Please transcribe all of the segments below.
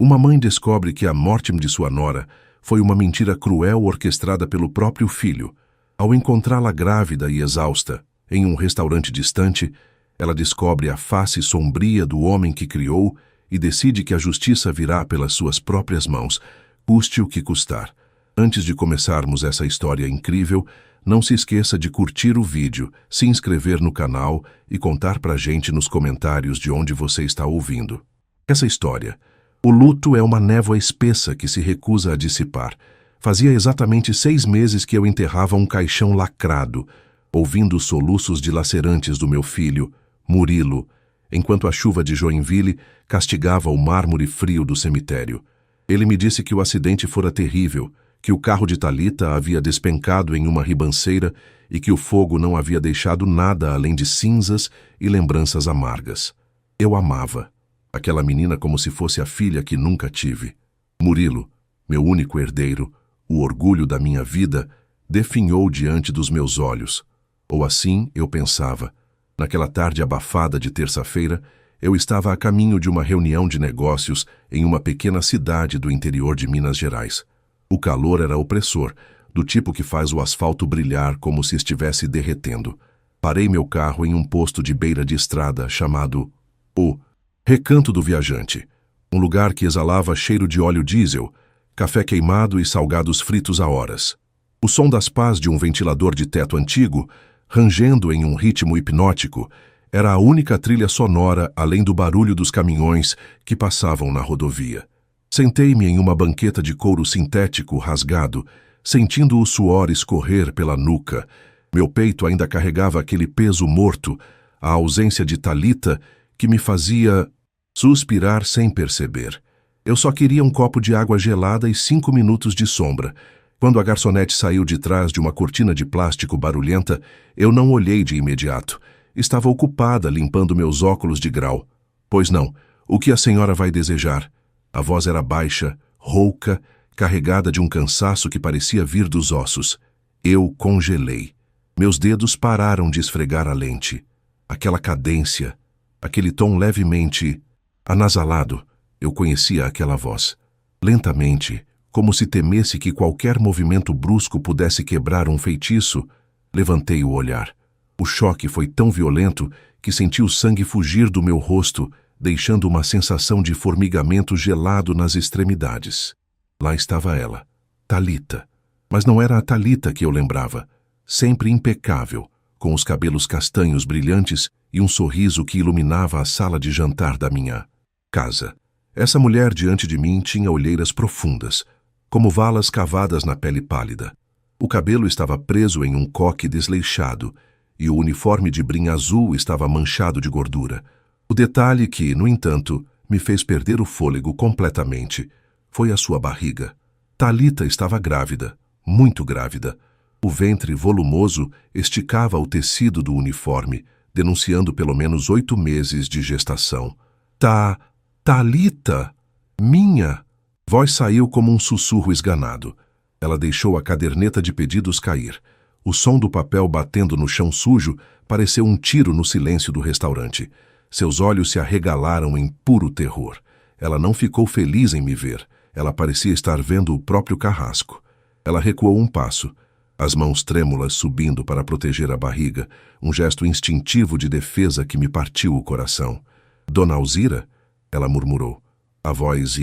Uma mãe descobre que a morte de sua nora foi uma mentira cruel orquestrada pelo próprio filho. Ao encontrá-la grávida e exausta, em um restaurante distante, ela descobre a face sombria do homem que criou e decide que a justiça virá pelas suas próprias mãos, custe o que custar. Antes de começarmos essa história incrível, não se esqueça de curtir o vídeo, se inscrever no canal e contar pra gente nos comentários de onde você está ouvindo. Essa história. O luto é uma névoa espessa que se recusa a dissipar. Fazia exatamente 6 meses que eu enterrava um caixão lacrado, ouvindo os soluços dilacerantes do meu filho, Murilo, enquanto a chuva de Joinville castigava o mármore frio do cemitério. Ele me disse que o acidente fora terrível, que o carro de Thalita havia despencado em uma ribanceira e que o fogo não havia deixado nada além de cinzas e lembranças amargas. Eu amava aquela menina como se fosse a filha que nunca tive. Murilo, meu único herdeiro, o orgulho da minha vida, definhou diante dos meus olhos. Ou assim eu pensava. Naquela tarde abafada de terça-feira, eu estava a caminho de uma reunião de negócios em uma pequena cidade do interior de Minas Gerais. O calor era opressor, do tipo que faz o asfalto brilhar como se estivesse derretendo. Parei meu carro em um posto de beira de estrada chamado O Recanto do Viajante, um lugar que exalava cheiro de óleo diesel, café queimado e salgados fritos a horas. O som das pás de um ventilador de teto antigo, rangendo em um ritmo hipnótico, era a única trilha sonora além do barulho dos caminhões que passavam na rodovia. Sentei-me em uma banqueta de couro sintético rasgado, sentindo o suor escorrer pela nuca. Meu peito ainda carregava aquele peso morto, a ausência de Thalita, que me fazia suspirar sem perceber. Eu só queria um copo de água gelada e 5 minutos de sombra. Quando a garçonete saiu de trás de uma cortina de plástico barulhenta, eu não olhei de imediato. Estava ocupada limpando meus óculos de grau. Pois não, o que a senhora vai desejar? A voz era baixa, rouca, carregada de um cansaço que parecia vir dos ossos. Eu congelei. Meus dedos pararam de esfregar a lente. Aquela cadência, aquele tom levemente anasalado, eu conhecia aquela voz. Lentamente, como se temesse que qualquer movimento brusco pudesse quebrar um feitiço, levantei o olhar. O choque foi tão violento que senti o sangue fugir do meu rosto, deixando uma sensação de formigamento gelado nas extremidades. Lá estava ela, Thalita. Mas não era a Thalita que eu lembrava. Sempre impecável, com os cabelos castanhos brilhantes e um sorriso que iluminava a sala de jantar da minha casa. Essa mulher diante de mim tinha olheiras profundas, como valas cavadas na pele pálida. O cabelo estava preso em um coque desleixado e o uniforme de brim azul estava manchado de gordura. O detalhe que, no entanto, me fez perder o fôlego completamente foi a sua barriga. Thalita estava grávida, muito grávida. O ventre volumoso esticava o tecido do uniforme, denunciando pelo menos 8 meses de gestação. Thalita! Minha! Voz saiu como um sussurro esganado. Ela deixou a caderneta de pedidos cair. O som do papel batendo no chão sujo pareceu um tiro no silêncio do restaurante. Seus olhos se arregalaram em puro terror. Ela não ficou feliz em me ver. Ela parecia estar vendo o próprio carrasco. Ela recuou um passo, as mãos trêmulas subindo para proteger a barriga, um gesto instintivo de defesa que me partiu o coração. Dona Alzira? Ela murmurou. A voz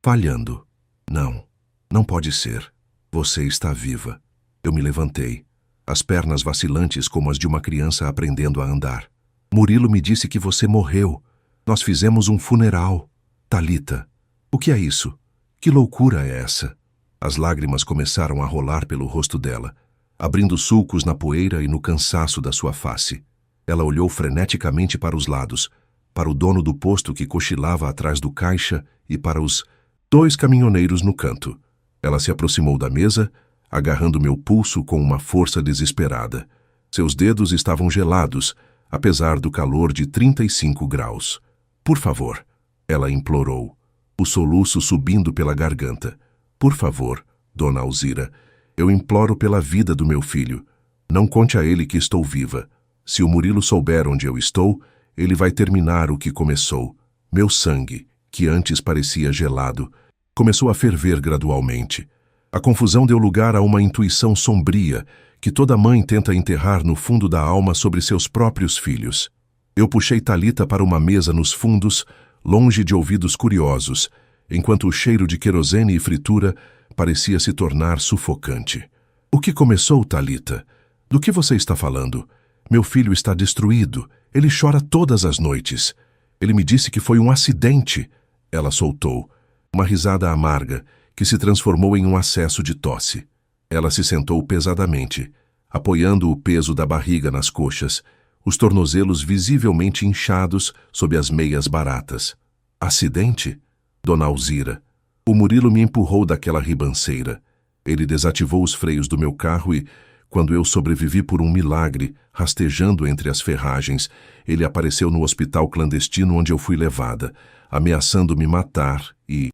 falhando. Não pode ser. Você está viva. Eu me levantei, as pernas vacilantes como as de uma criança aprendendo a andar. Murilo me disse que você morreu. Nós fizemos um funeral. Thalita, o que é isso? Que loucura é essa? As lágrimas começaram a rolar pelo rosto dela, abrindo sulcos na poeira e no cansaço da sua face. Ela olhou freneticamente para os lados, para o dono do posto que cochilava atrás do caixa e para os 2 caminhoneiros no canto. Ela se aproximou da mesa, agarrando meu pulso com uma força desesperada. Seus dedos estavam gelados, apesar do calor de 35 graus. Por favor, ela implorou, o soluço subindo pela garganta. Por favor, Dona Alzira, eu imploro pela vida do meu filho. Não conte a ele que estou viva. Se o Murilo souber onde eu estou, ele vai terminar o que começou. Meu sangue, que antes parecia gelado, começou a ferver gradualmente. A confusão deu lugar a uma intuição sombria que toda mãe tenta enterrar no fundo da alma sobre seus próprios filhos. Eu puxei Thalita para uma mesa nos fundos, longe de ouvidos curiosos, enquanto o cheiro de querosene e fritura parecia se tornar sufocante. O que começou, Thalita? Do que você está falando? Meu filho está destruído. Ele chora todas as noites. Ele me disse que foi um acidente. Ela soltou uma risada amarga que se transformou em um acesso de tosse. Ela se sentou pesadamente, apoiando o peso da barriga nas coxas, os tornozelos visivelmente inchados sob as meias baratas. Acidente? Dona Alzira. O Murilo me empurrou daquela ribanceira. Ele desativou os freios do meu carro e, quando eu sobrevivi por um milagre, rastejando entre as ferragens, ele apareceu no hospital clandestino onde eu fui levada, ameaçando me matar e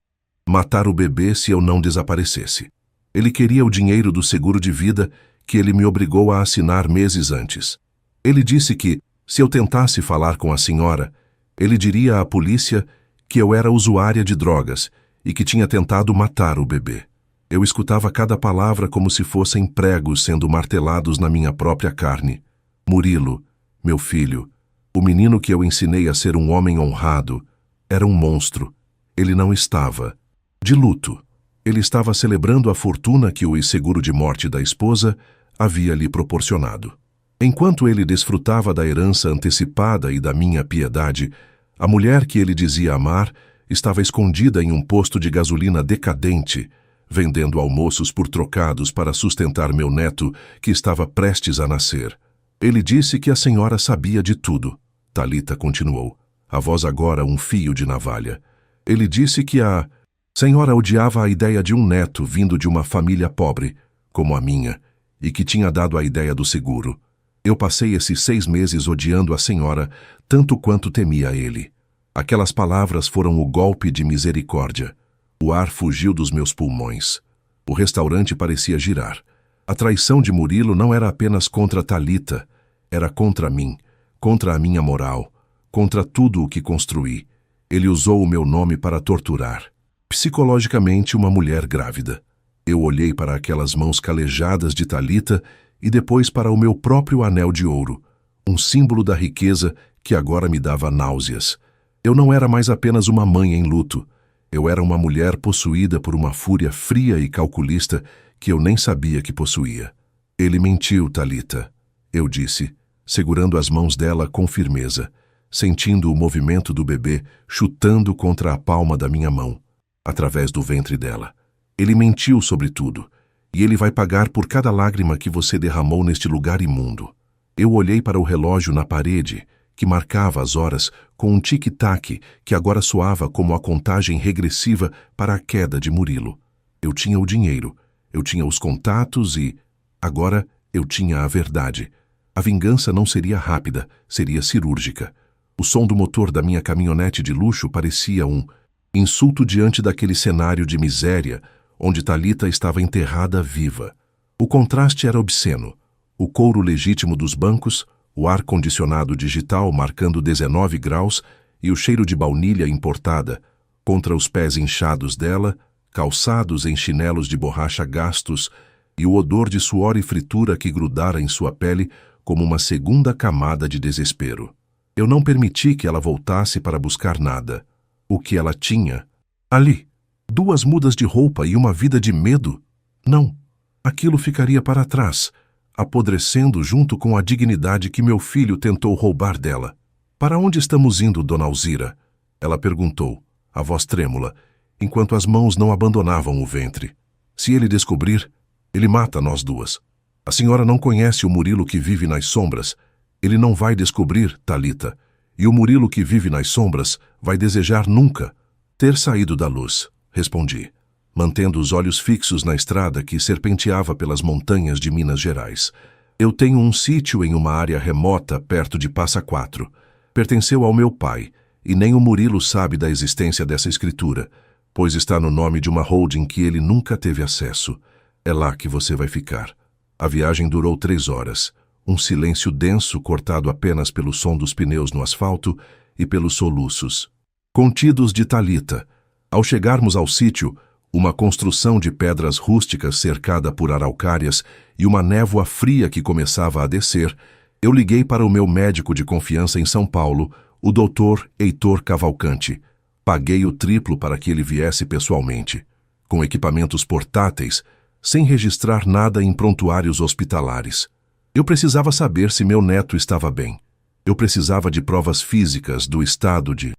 matar o bebê se eu não desaparecesse. Ele queria o dinheiro do seguro de vida que ele me obrigou a assinar meses antes. Ele disse que, se eu tentasse falar com a senhora, ele diria à polícia que eu era usuária de drogas e que tinha tentado matar o bebê. Eu escutava cada palavra como se fossem pregos sendo martelados na minha própria carne. Murilo, meu filho, o menino que eu ensinei a ser um homem honrado, era um monstro. Ele não estava de luto. Ele estava celebrando a fortuna que o seguro de morte da esposa havia lhe proporcionado. Enquanto ele desfrutava da herança antecipada e da minha piedade, a mulher que ele dizia amar estava escondida em um posto de gasolina decadente, vendendo almoços por trocados para sustentar meu neto, que estava prestes a nascer. Ele disse que a senhora sabia de tudo. Thalita continuou, a voz agora um fio de navalha. Ele disse que a senhora odiava a ideia de um neto vindo de uma família pobre, como a minha, e que tinha dado a ideia do seguro. Eu passei esses 6 meses odiando a senhora tanto quanto temia ele. Aquelas palavras foram o golpe de misericórdia. O ar fugiu dos meus pulmões. O restaurante parecia girar. A traição de Murilo não era apenas contra Thalita, era contra mim, contra a minha moral, contra tudo o que construí. Ele usou o meu nome para torturar. Psicologicamente, uma mulher grávida. Eu olhei para aquelas mãos calejadas de Thalita e depois para o meu próprio anel de ouro, um símbolo da riqueza que agora me dava náuseas. Eu não era mais apenas uma mãe em luto. Eu era uma mulher possuída por uma fúria fria e calculista que eu nem sabia que possuía. Ele mentiu, Thalita, eu disse, segurando as mãos dela com firmeza, sentindo o movimento do bebê chutando contra a palma da minha mão, através do ventre dela. Ele mentiu sobre tudo. E ele vai pagar por cada lágrima que você derramou neste lugar imundo. Eu olhei para o relógio na parede, que marcava as horas com um tic-tac que agora soava como a contagem regressiva para a queda de Murilo. Eu tinha o dinheiro, eu tinha os contatos e, agora, eu tinha a verdade. A vingança não seria rápida, seria cirúrgica. O som do motor da minha caminhonete de luxo parecia um insulto diante daquele cenário de miséria onde Thalita estava enterrada viva. O contraste era obsceno. O couro legítimo dos bancos, o ar-condicionado digital marcando 19 graus e o cheiro de baunilha importada, contra os pés inchados dela, calçados em chinelos de borracha gastos, e o odor de suor e fritura que grudara em sua pele como uma segunda camada de desespero. Eu não permiti que ela voltasse para buscar nada. O que ela tinha? Ali. 2 mudas de roupa e uma vida de medo? Não. Aquilo ficaria para trás, apodrecendo junto com a dignidade que meu filho tentou roubar dela. Para onde estamos indo, Dona Alzira? Ela perguntou, a voz trêmula, enquanto as mãos não abandonavam o ventre. Se ele descobrir, ele mata nós duas. A senhora não conhece o Murilo que vive nas sombras. Ele não vai descobrir, Thalita. E o Murilo que vive nas sombras vai desejar nunca ter saído da luz. Respondi, mantendo os olhos fixos na estrada que serpenteava pelas montanhas de Minas Gerais. Eu tenho um sítio em uma área remota perto de Passa Quatro. Pertenceu ao meu pai, e nem o Murilo sabe da existência dessa escritura, pois está no nome de uma holding que ele nunca teve acesso. É lá que você vai ficar. A viagem durou 3 horas, um silêncio denso cortado apenas pelo som dos pneus no asfalto e pelos soluços. Contidos de Talita. Ao chegarmos ao sítio, uma construção de pedras rústicas cercada por araucárias e uma névoa fria que começava a descer, eu liguei para o meu médico de confiança em São Paulo, o Dr. Heitor Cavalcante. Paguei o triplo para que ele viesse pessoalmente, com equipamentos portáteis, sem registrar nada em prontuários hospitalares. Eu precisava saber se meu neto estava bem. Eu precisava de provas físicas do estado de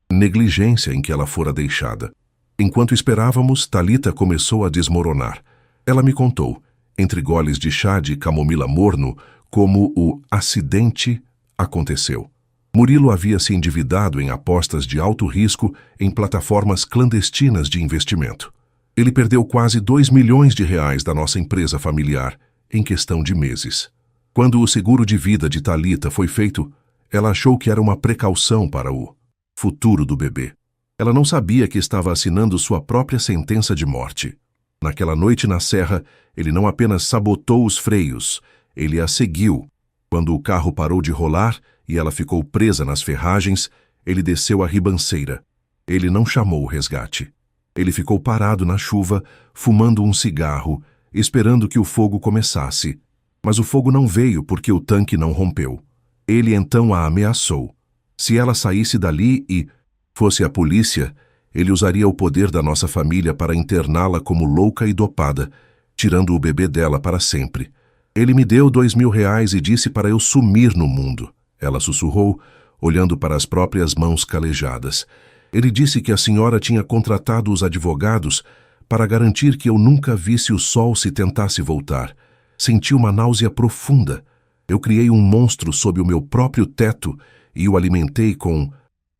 negligência em que ela fora deixada. Enquanto esperávamos, Talita começou a desmoronar. Ela me contou, entre goles de chá de camomila morno, como o acidente aconteceu. Murilo havia se endividado em apostas de alto risco em plataformas clandestinas de investimento. Ele perdeu quase 2 milhões de reais da nossa empresa familiar em questão de meses. Quando o seguro de vida de Talita foi feito, ela achou que era uma precaução para o futuro do bebê. Ela não sabia que estava assinando sua própria sentença de morte. Naquela noite na serra, ele não apenas sabotou os freios, ele a seguiu. Quando o carro parou de rolar e ela ficou presa nas ferragens, ele desceu a ribanceira. Ele não chamou o resgate. Ele ficou parado na chuva, fumando um cigarro, esperando que o fogo começasse. Mas o fogo não veio porque o tanque não rompeu. Ele então a ameaçou. Se ela saísse dali e fosse a polícia, ele usaria o poder da nossa família para interná-la como louca e dopada, tirando o bebê dela para sempre. Ele me deu 2.000 reais e disse para eu sumir no mundo. Ela sussurrou, olhando para as próprias mãos calejadas. Ele disse que a senhora tinha contratado os advogados para garantir que eu nunca visse o sol se tentasse voltar. Senti uma náusea profunda. Eu criei um monstro sob o meu próprio teto e o alimentei com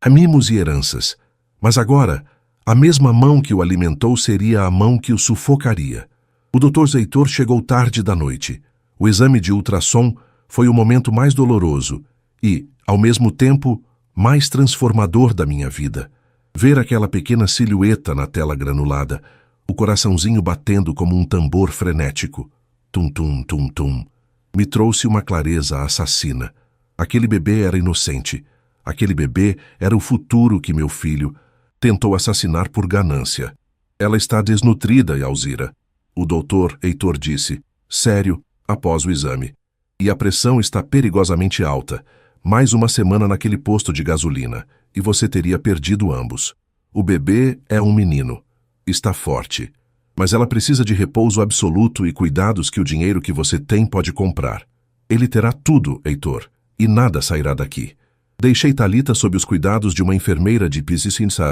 mimos e heranças. Mas agora, a mesma mão que o alimentou seria a mão que o sufocaria. O Dr. Heitor chegou tarde da noite. O exame de ultrassom foi o momento mais doloroso e, ao mesmo tempo, mais transformador da minha vida. Ver aquela pequena silhueta na tela granulada, o coraçãozinho batendo como um tambor frenético. Tum-tum, tum-tum. Me trouxe uma clareza assassina. Aquele bebê era inocente. Aquele bebê era o futuro que meu filho tentou assassinar por ganância. Ela está desnutrida, Alzira. O doutor Heitor disse, sério, após o exame. E a pressão está perigosamente alta. Mais uma semana naquele posto de gasolina, e você teria perdido ambos. O bebê é um menino. Está forte. Mas ela precisa de repouso absoluto e cuidados que o dinheiro que você tem pode comprar. Ele terá tudo, Heitor, e nada sairá daqui. Deixei Talita sob os cuidados de uma enfermeira de Piscicinsa,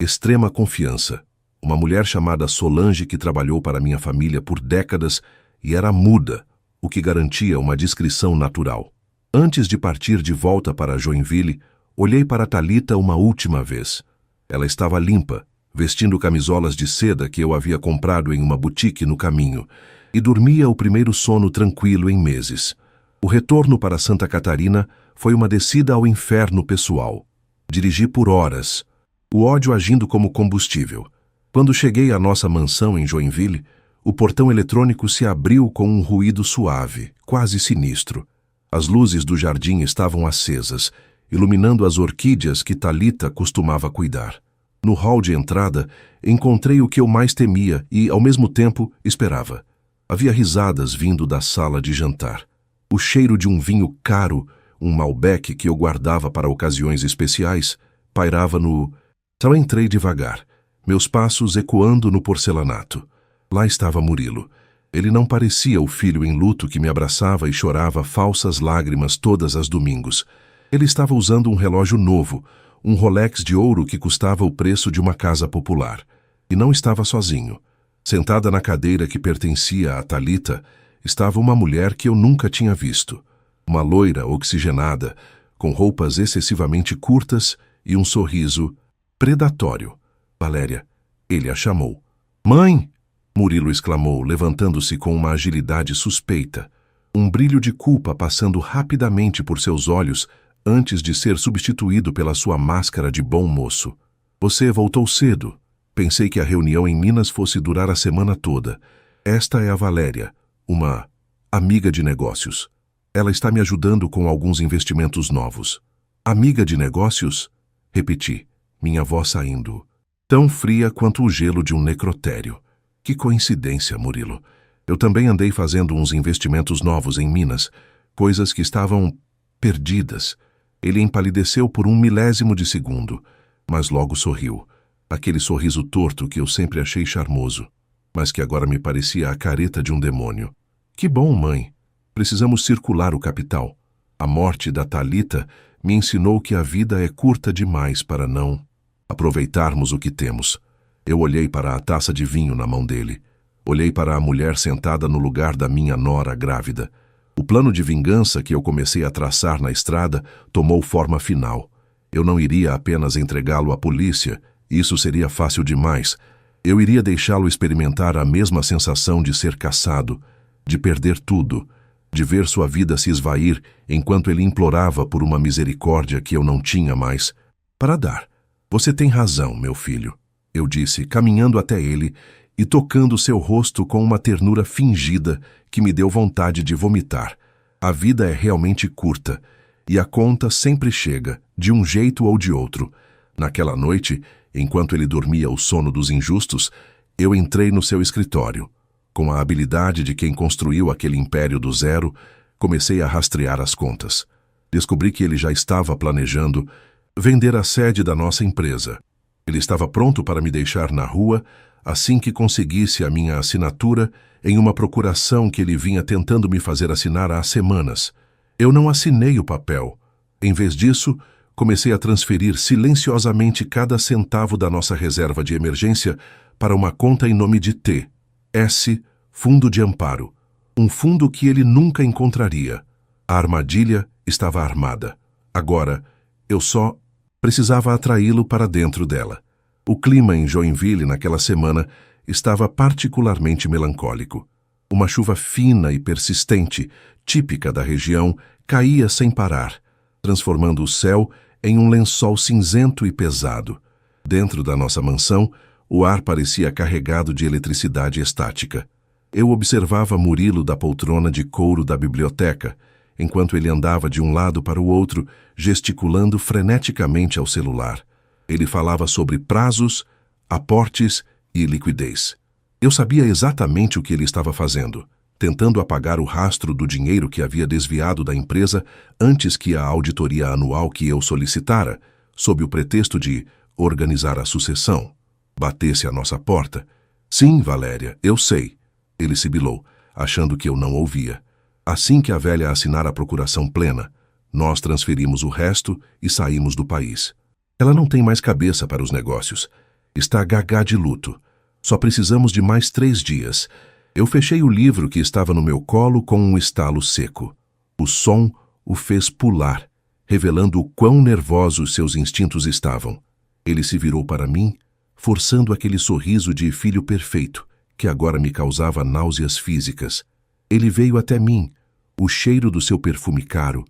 extrema confiança. Uma mulher chamada Solange que trabalhou para minha família por décadas e era muda, o que garantia uma discrição natural. Antes de partir de volta para Joinville, olhei para Talita uma última vez. Ela estava limpa, vestindo camisolas de seda que eu havia comprado em uma boutique no caminho, e dormia o primeiro sono tranquilo em meses. O retorno para Santa Catarina foi uma descida ao inferno pessoal. Dirigi por horas, o ódio agindo como combustível. Quando cheguei à nossa mansão em Joinville, o portão eletrônico se abriu com um ruído suave, quase sinistro. As luzes do jardim estavam acesas, iluminando as orquídeas que Talita costumava cuidar. No hall de entrada, encontrei o que eu mais temia e, ao mesmo tempo, esperava. Havia risadas vindo da sala de jantar. O cheiro de um vinho caro, um Malbec que eu guardava para ocasiões especiais, pairava no... Só entrei devagar, meus passos ecoando no porcelanato. Lá estava Murilo. Ele não parecia o filho em luto que me abraçava e chorava falsas lágrimas todas as domingos. Ele estava usando um relógio novo, um Rolex de ouro que custava o preço de uma casa popular. E não estava sozinho. Sentada na cadeira que pertencia a Talita, estava uma mulher que eu nunca tinha visto. Uma loira oxigenada, com roupas excessivamente curtas e um sorriso predatório. Valéria, ele a chamou. Mãe! Murilo exclamou, levantando-se com uma agilidade suspeita. Um brilho de culpa passando rapidamente por seus olhos antes de ser substituído pela sua máscara de bom moço. Você voltou cedo. Pensei que a reunião em Minas fosse durar a semana toda. Esta é a Valéria, uma amiga de negócios. Ela está me ajudando com alguns investimentos novos. Amiga de negócios? Repeti. Minha voz saindo, tão fria quanto o gelo de um necrotério. Que coincidência, Murilo. Eu também andei fazendo uns investimentos novos em Minas, coisas que estavam perdidas. Ele empalideceu por 1 milésimo de segundo, mas logo sorriu. Aquele sorriso torto que eu sempre achei charmoso, mas que agora me parecia a careta de um demônio. Que bom, mãe. Precisamos circular o capital. A morte da Thalita me ensinou que a vida é curta demais para não aproveitarmos o que temos. Eu olhei para a taça de vinho na mão dele. Olhei para a mulher sentada no lugar da minha nora grávida. O plano de vingança que eu comecei a traçar na estrada tomou forma final. Eu não iria apenas entregá-lo à polícia, isso seria fácil demais. Eu iria deixá-lo experimentar a mesma sensação de ser caçado, de perder tudo, de ver sua vida se esvair enquanto ele implorava por uma misericórdia que eu não tinha mais para dar. Você tem razão, meu filho, eu disse, caminhando até ele e tocando seu rosto com uma ternura fingida que me deu vontade de vomitar. A vida é realmente curta, e a conta sempre chega, de um jeito ou de outro. Naquela noite, enquanto ele dormia o sono dos injustos, eu entrei no seu escritório. Com a habilidade de quem construiu aquele império do zero, comecei a rastrear as contas. Descobri que ele já estava planejando vender a sede da nossa empresa. Ele estava pronto para me deixar na rua assim que conseguisse a minha assinatura em uma procuração que ele vinha tentando me fazer assinar há semanas. Eu não assinei o papel. Em vez disso, comecei a transferir silenciosamente cada centavo da nossa reserva de emergência para uma conta em nome de T.S. Fundo de Amparo, um fundo que ele nunca encontraria. A armadilha estava armada. Agora, eu só precisava atraí-lo para dentro dela. O clima em Joinville naquela semana estava particularmente melancólico. Uma chuva fina e persistente, típica da região, caía sem parar, transformando o céu em um lençol cinzento e pesado. Dentro da nossa mansão, o ar parecia carregado de eletricidade estática. Eu observava Murilo da poltrona de couro da biblioteca, enquanto ele andava de um lado para o outro, gesticulando freneticamente ao celular. Ele falava sobre prazos, aportes e liquidez. Eu sabia exatamente o que ele estava fazendo, tentando apagar o rastro do dinheiro que havia desviado da empresa antes que a auditoria anual que eu solicitara, sob o pretexto de organizar a sucessão, batesse à nossa porta. Sim, Valéria, eu sei, ele sibilou, achando que eu não ouvia. Assim que a velha assinar a procuração plena, nós transferimos o resto e saímos do país. Ela não tem mais cabeça para os negócios. Está gagá de luto. Só precisamos de mais 3 dias. Eu fechei o livro que estava no meu colo com um estalo seco. O som o fez pular, revelando o quão nervosos seus instintos estavam. Ele se virou para mim, forçando aquele sorriso de filho perfeito, que agora me causava náuseas físicas. Ele veio até mim, o cheiro do seu perfume caro,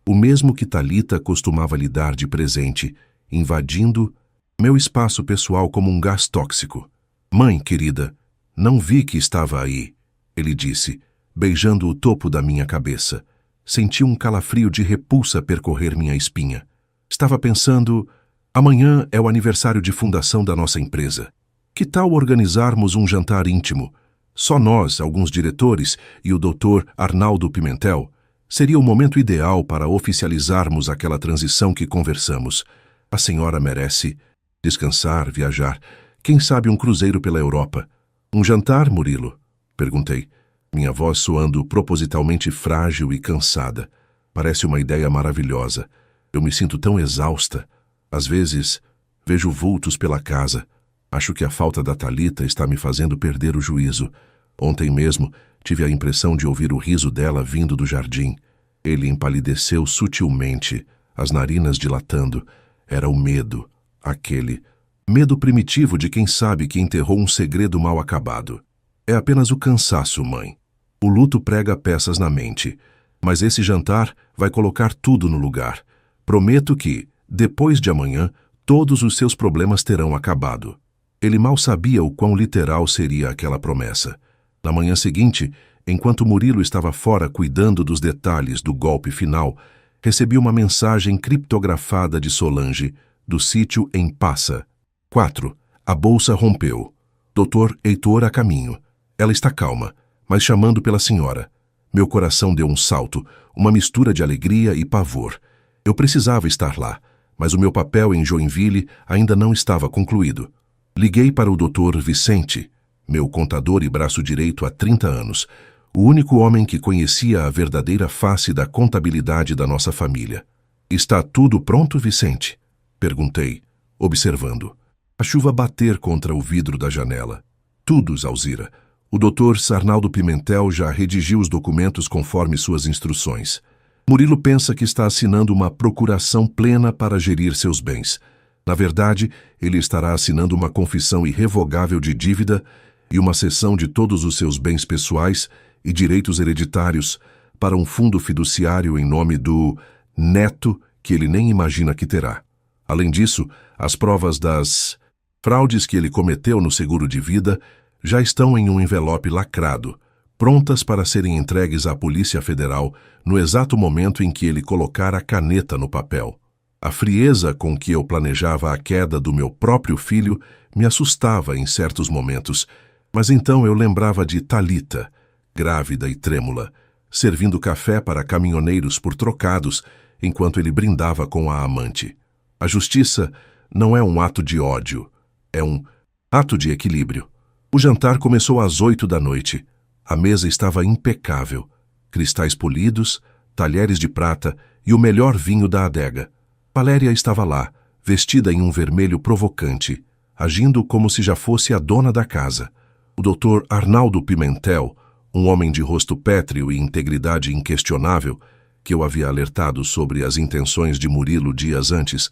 o mesmo que Thalita costumava lhe dar de presente, invadindo meu espaço pessoal como um gás tóxico. Mãe, querida, não vi que estava aí, ele disse, beijando o topo da minha cabeça. Senti um calafrio de repulsa percorrer minha espinha. Estava pensando, amanhã é o aniversário de fundação da nossa empresa. Que tal organizarmos um jantar íntimo? Só nós, alguns diretores e o Dr. Arnaldo Pimentel. Seria o momento ideal para oficializarmos aquela transição que conversamos. A senhora merece descansar, viajar. Quem sabe um cruzeiro pela Europa. Um jantar, Murilo? Perguntei, minha voz soando propositalmente frágil e cansada. Parece uma ideia maravilhosa. Eu me sinto tão exausta. Às vezes, vejo vultos pela casa. Acho que a falta da Thalita está me fazendo perder o juízo. Ontem mesmo, tive a impressão de ouvir o riso dela vindo do jardim. Ele empalideceu sutilmente, as narinas dilatando. Era o medo, aquele medo primitivo de quem sabe que enterrou um segredo mal acabado. É apenas o cansaço, mãe. O luto prega peças na mente, mas esse jantar vai colocar tudo no lugar. Prometo que, depois de amanhã, todos os seus problemas terão acabado. Ele mal sabia o quão literal seria aquela promessa. Na manhã seguinte, enquanto Murilo estava fora cuidando dos detalhes do golpe final, recebi uma mensagem criptografada de Solange, do sítio em Passa. 4. A bolsa rompeu. Dr. Heitor a caminho. Ela está calma, mas chamando pela senhora. Meu coração deu um salto, uma mistura de alegria e pavor. Eu precisava estar lá, mas o meu papel em Joinville ainda não estava concluído. Liguei para o Dr. Vicente, meu contador e braço direito há 30 anos, o único homem que conhecia a verdadeira face da contabilidade da nossa família. Está tudo pronto, Vicente? Perguntei, observando. A chuva bater contra o vidro da janela. Tudo, Zalzira. O Dr. Arnaldo Pimentel já redigiu os documentos conforme suas instruções. Murilo pensa que está assinando uma procuração plena para gerir seus bens. Na verdade, ele estará assinando uma confissão irrevogável de dívida e uma cessão de todos os seus bens pessoais e direitos hereditários para um fundo fiduciário em nome do neto que ele nem imagina que terá. Além disso, as provas das fraudes que ele cometeu no seguro de vida já estão em um envelope lacrado, prontas para serem entregues à Polícia Federal no exato momento em que ele colocar a caneta no papel. A frieza com que eu planejava a queda do meu próprio filho me assustava em certos momentos, mas então eu lembrava de Thalita, grávida e trêmula, servindo café para caminhoneiros por trocados enquanto ele brindava com a amante. A justiça não é um ato de ódio, é um ato de equilíbrio. O jantar começou às 8 da noite. A mesa estava impecável. Cristais polidos, talheres de prata e o melhor vinho da adega. Valéria estava lá, vestida em um vermelho provocante, agindo como se já fosse a dona da casa. O Dr. Arnaldo Pimentel, um homem de rosto pétreo e integridade inquestionável, que eu havia alertado sobre as intenções de Murilo dias antes,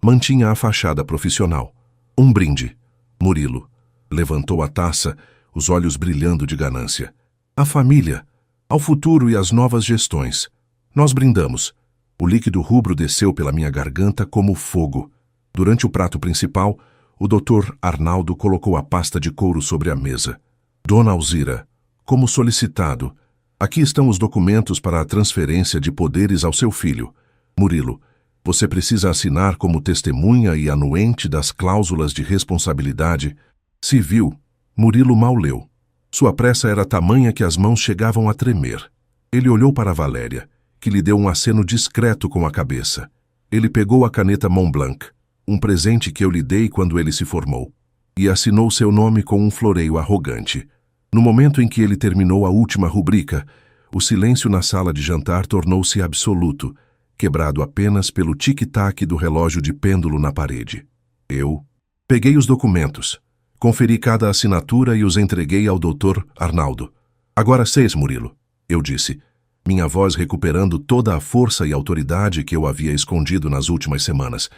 mantinha a fachada profissional. Um brinde. Murilo levantou a taça, os olhos brilhando de ganância. À família, ao futuro e às novas gestões. Nós brindamos. O líquido rubro desceu pela minha garganta como fogo. Durante o prato principal, o Dr. Arnaldo colocou a pasta de couro sobre a mesa. Dona Alzira, como solicitado, aqui estão os documentos para a transferência de poderes ao seu filho. Murilo, você precisa assinar como testemunha e anuente das cláusulas de responsabilidade civil. Murilo mal leu. Sua pressa era tamanha que as mãos chegavam a tremer. Ele olhou para Valéria, que lhe deu um aceno discreto com a cabeça. Ele pegou a caneta Montblanc, um presente que eu lhe dei quando ele se formou, e assinou seu nome com um floreio arrogante. No momento em que ele terminou a última rubrica, o silêncio na sala de jantar tornou-se absoluto, quebrado apenas pelo tic-tac do relógio de pêndulo na parede. Eu peguei os documentos, conferi cada assinatura e os entreguei ao Dr. Arnaldo. Agora 6, Murilo, eu disse, minha voz recuperando toda a força e autoridade que eu havia escondido nas últimas semanas.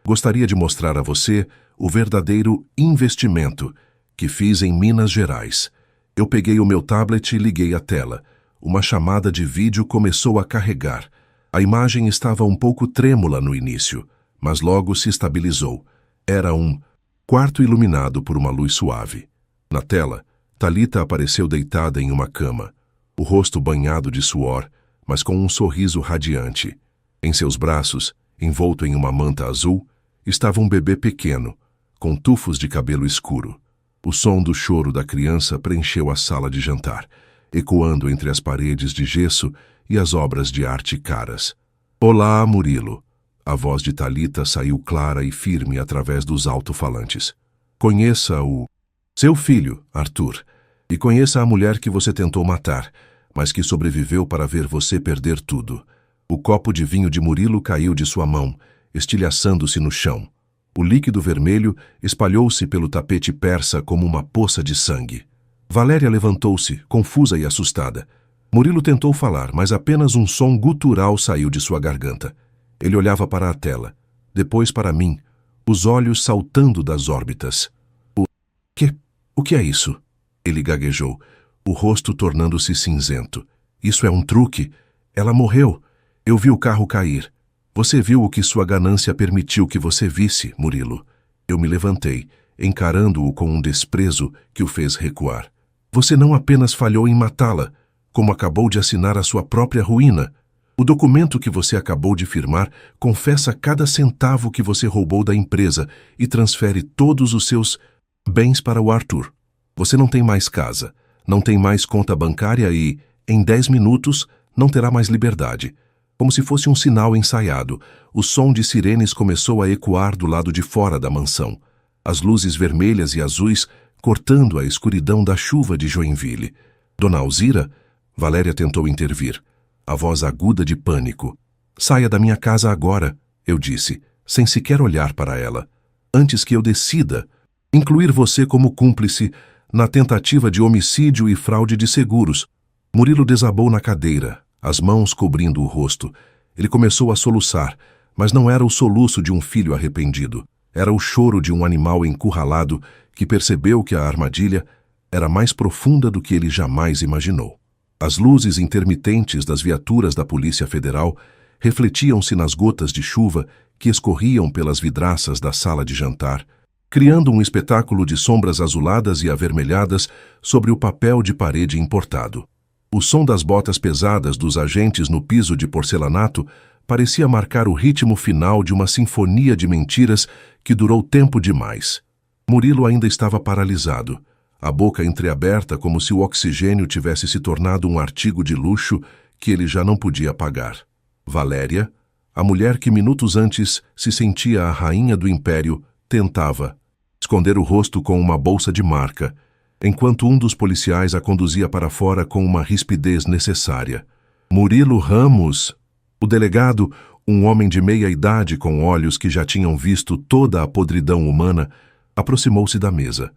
Gostaria de mostrar a você o verdadeiro investimento que fiz em Minas Gerais. Eu peguei o meu tablet e liguei a tela. Uma chamada de vídeo começou a carregar. A imagem estava um pouco trêmula no início, mas logo se estabilizou. Era um quarto iluminado por uma luz suave. Na tela, Thalita apareceu deitada em uma cama, o rosto banhado de suor, mas com um sorriso radiante. Em seus braços, envolto em uma manta azul, estava um bebê pequeno, com tufos de cabelo escuro. O som do choro da criança preencheu a sala de jantar, ecoando entre as paredes de gesso e as obras de arte caras. Olá, Murilo. A voz de Thalita saiu clara e firme através dos alto-falantes. Conheça o seu filho, Arthur, e conheça a mulher que você tentou matar, mas que sobreviveu para ver você perder tudo. O copo de vinho de Murilo caiu de sua mão, estilhaçando-se no chão. O líquido vermelho espalhou-se pelo tapete persa como uma poça de sangue. Valéria levantou-se, confusa e assustada. Murilo tentou falar, mas apenas um som gutural saiu de sua garganta. Ele olhava para a tela, depois para mim, os olhos saltando das órbitas. O que é isso? Ele gaguejou, o rosto tornando-se cinzento. Isso é um truque. Ela morreu. Eu vi o carro cair. Você viu o que sua ganância permitiu que você visse, Murilo. Eu me levantei, encarando-o com um desprezo que o fez recuar. Você não apenas falhou em matá-la, como acabou de assinar a sua própria ruína. O documento que você acabou de firmar confessa cada centavo que você roubou da empresa e transfere todos os seus bens para o Arthur. Você não tem mais casa, não tem mais conta bancária e, em 10 minutos, não terá mais liberdade. Como se fosse um sinal ensaiado, o som de sirenes começou a ecoar do lado de fora da mansão. As luzes vermelhas e azuis cortando a escuridão da chuva de Joinville. Dona Alzira? Valéria tentou intervir. A voz aguda de pânico. Saia da minha casa agora, eu disse, sem sequer olhar para ela. Antes que eu decida incluir você como cúmplice na tentativa de homicídio e fraude de seguros. Murilo desabou na cadeira, as mãos cobrindo o rosto. Ele começou a soluçar, mas não era o soluço de um filho arrependido. Era o choro de um animal encurralado que percebeu que a armadilha era mais profunda do que ele jamais imaginou. As luzes intermitentes das viaturas da Polícia Federal refletiam-se nas gotas de chuva que escorriam pelas vidraças da sala de jantar, criando um espetáculo de sombras azuladas e avermelhadas sobre o papel de parede importado. O som das botas pesadas dos agentes no piso de porcelanato parecia marcar o ritmo final de uma sinfonia de mentiras que durou tempo demais. Murilo ainda estava paralisado, a boca entreaberta como se o oxigênio tivesse se tornado um artigo de luxo que ele já não podia pagar. Valéria, a mulher que minutos antes se sentia a rainha do império, tentava esconder o rosto com uma bolsa de marca, enquanto um dos policiais a conduzia para fora com uma rispidez necessária. Murilo Ramos, o delegado, um homem de meia idade com olhos que já tinham visto toda a podridão humana, aproximou-se da mesa.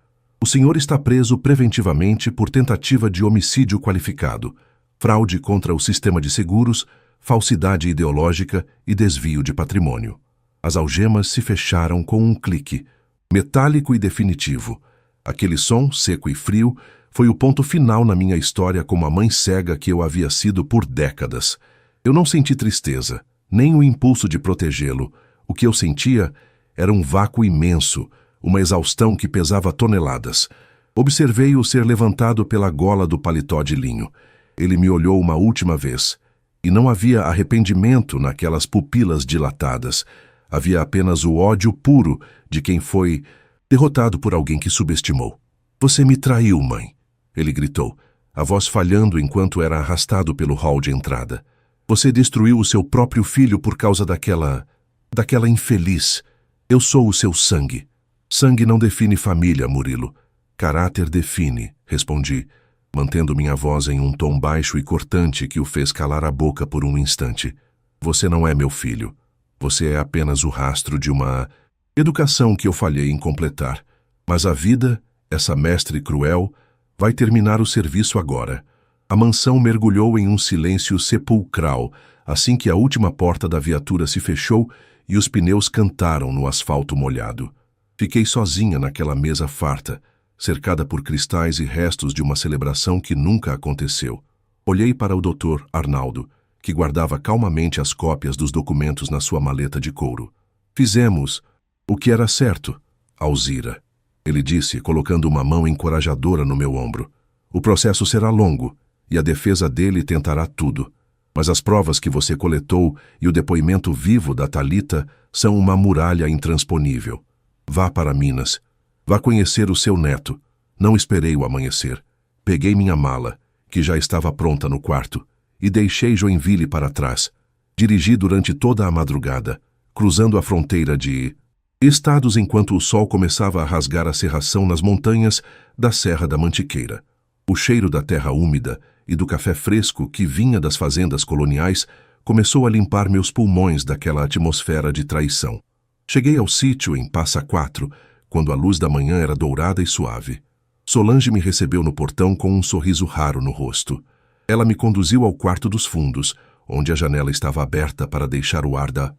O senhor está preso preventivamente por tentativa de homicídio qualificado, fraude contra o sistema de seguros, falsidade ideológica e desvio de patrimônio. As algemas se fecharam com um clique, metálico e definitivo. Aquele som, seco e frio, foi o ponto final na minha história como a mãe cega que eu havia sido por décadas. Eu não senti tristeza, nem o impulso de protegê-lo. O que eu sentia era um vácuo imenso, uma exaustão que pesava toneladas. Observei-o ser levantado pela gola do paletó de linho. Ele me olhou uma última vez, e não havia arrependimento naquelas pupilas dilatadas. Havia apenas o ódio puro de quem foi derrotado por alguém que subestimou. Você me traiu, mãe, ele gritou, a voz falhando enquanto era arrastado pelo hall de entrada. Você destruiu o seu próprio filho por causa daquela infeliz. Eu sou o seu sangue. Sangue não define família, Murilo. Caráter define, respondi, mantendo minha voz em um tom baixo e cortante que o fez calar a boca por um instante. Você não é meu filho. Você é apenas o rastro de uma educação que eu falhei em completar. Mas a vida, essa mestre cruel, vai terminar o serviço agora. A mansão mergulhou em um silêncio sepulcral assim que a última porta da viatura se fechou e os pneus cantaram no asfalto molhado. Fiquei sozinha naquela mesa farta, cercada por cristais e restos de uma celebração que nunca aconteceu. Olhei para o Dr. Arnaldo, que guardava calmamente as cópias dos documentos na sua maleta de couro. Fizemos o que era certo, Alzira, ele disse, colocando uma mão encorajadora no meu ombro. O processo será longo, e a defesa dele tentará tudo. Mas as provas que você coletou e o depoimento vivo da Thalita são uma muralha intransponível. Vá para Minas. Vá conhecer o seu neto. Não esperei o amanhecer. Peguei minha mala, que já estava pronta no quarto, e deixei Joinville para trás. Dirigi durante toda a madrugada, cruzando a fronteira de estados enquanto o sol começava a rasgar a cerração nas montanhas da Serra da Mantiqueira. O cheiro da terra úmida e do café fresco que vinha das fazendas coloniais começou a limpar meus pulmões daquela atmosfera de traição. Cheguei ao sítio em Passa Quatro, quando a luz da manhã era dourada e suave. Solange me recebeu no portão com um sorriso raro no rosto. Ela me conduziu ao quarto dos fundos, onde a janela estava aberta para deixar o ar da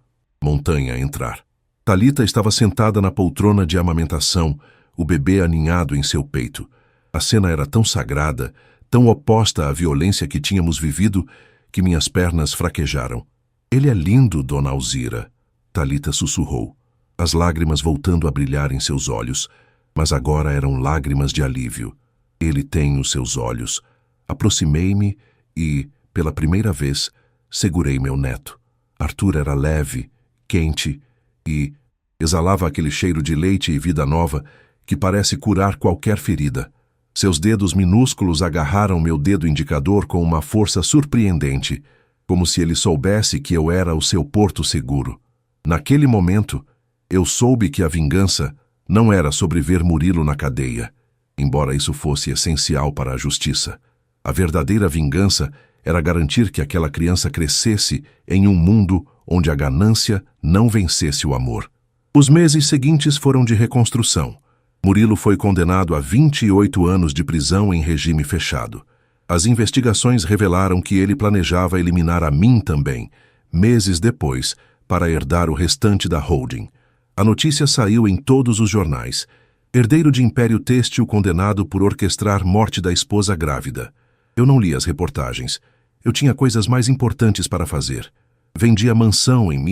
montanha entrar. Thalita estava sentada na poltrona de amamentação, o bebê aninhado em seu peito. A cena era tão sagrada, tão oposta à violência que tínhamos vivido, que minhas pernas fraquejaram. Ele é lindo, dona Alzira, Thalita sussurrou, as lágrimas voltando a brilhar em seus olhos, mas agora eram lágrimas de alívio. Ele tem os seus olhos. Aproximei-me e, pela primeira vez, segurei meu neto. Arthur era leve, quente e exalava aquele cheiro de leite e vida nova que parece curar qualquer ferida. Seus dedos minúsculos agarraram meu dedo indicador com uma força surpreendente, como se ele soubesse que eu era o seu porto seguro. Naquele momento, eu soube que a vingança não era sobre ver Murilo na cadeia, embora isso fosse essencial para a justiça. A verdadeira vingança era garantir que aquela criança crescesse em um mundo onde a ganância não vencesse o amor. Os meses seguintes foram de reconstrução. Murilo foi condenado a 28 anos de prisão em regime fechado. As investigações revelaram que ele planejava eliminar a mim também, meses depois, para herdar o restante da holding. A notícia saiu em todos os jornais. Herdeiro de Império Têxtil condenado por orquestrar morte da esposa grávida. Eu não li as reportagens. Eu tinha coisas mais importantes para fazer. Vendi a mansão em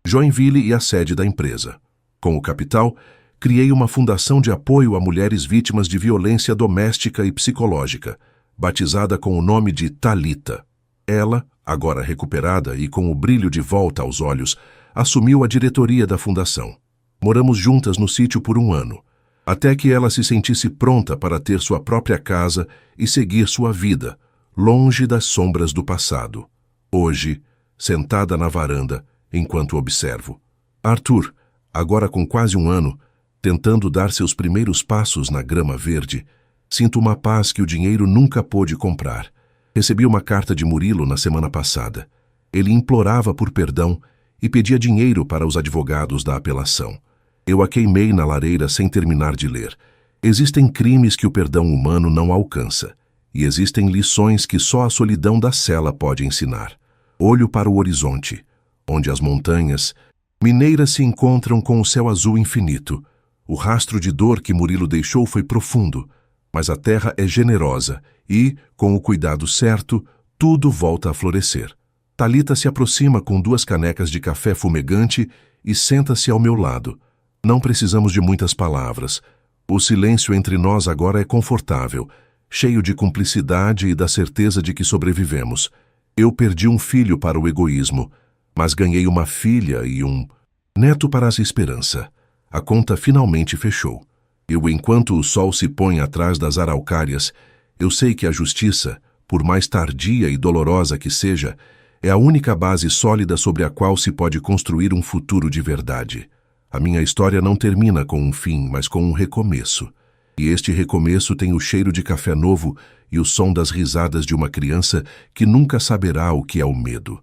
Joinville e a sede da empresa. Com o capital, criei uma fundação de apoio a mulheres vítimas de violência doméstica e psicológica, batizada com o nome de Thalita. Ela, agora recuperada e com o brilho de volta aos olhos, assumiu a diretoria da fundação. Moramos juntas no sítio por 1 ano, até que ela se sentisse pronta para ter sua própria casa e seguir sua vida, longe das sombras do passado. Hoje, sentada na varanda, enquanto observo. Arthur, agora com quase 1 ano, tentando dar seus primeiros passos na grama verde, sinto uma paz que o dinheiro nunca pôde comprar. Recebi uma carta de Murilo na semana passada. Ele implorava por perdão e pedia dinheiro para os advogados da apelação. Eu a queimei na lareira sem terminar de ler. Existem crimes que o perdão humano não alcança, e existem lições que só a solidão da cela pode ensinar. Olho para o horizonte, onde as montanhas mineiras se encontram com o céu azul infinito. O rastro de dor que Murilo deixou foi profundo, mas a terra é generosa e, com o cuidado certo, tudo volta a florescer. Thalita se aproxima com 2 canecas de café fumegante e senta-se ao meu lado. Não precisamos de muitas palavras. O silêncio entre nós agora é confortável, cheio de cumplicidade e da certeza de que sobrevivemos. Eu perdi um filho para o egoísmo, mas ganhei uma filha e um neto para a esperança. A conta finalmente fechou. Enquanto o sol se põe atrás das araucárias, eu sei que a justiça, por mais tardia e dolorosa que seja, é a única base sólida sobre a qual se pode construir um futuro de verdade. A minha história não termina com um fim, mas com um recomeço. E este recomeço tem o cheiro de café novo e o som das risadas de uma criança que nunca saberá o que é o medo.